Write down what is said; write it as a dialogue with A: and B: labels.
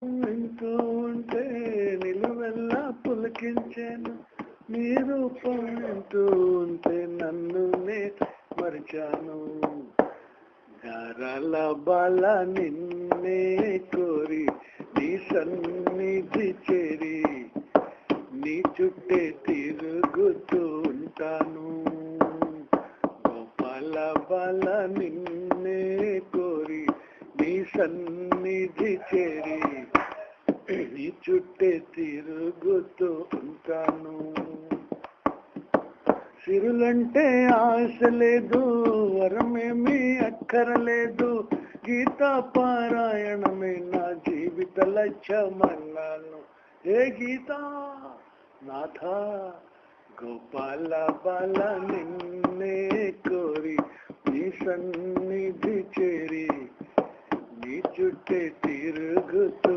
A: వింటూ ఉంటే నిలువెల్లా పులకించాను, నీ రూపం వింటూ ఉంటే నన్ను నే మరిచాను. గారాల బాల నిన్నే కోరి నీ సన్నిధి చేరి నీ చుట్టే తిరుగుతూ ఉంటాను. గోపాల బాల నిన్నే కోరి నీ సన్నిధి చేరి నీ చుట్టే తిరుగుతూ ఉంటాను. సిరులంటే ఆశ లేదు, వరమేమీ అక్కరలేదు, గీతా పారాయణమే నా జీవిత లక్ష్యమన్నాను. ఏ గీతా నాథ గోపాల బాల నిన్నే కోరి నీ సన్నిధి చేరి నీ చుట్టే తిరుగుతూ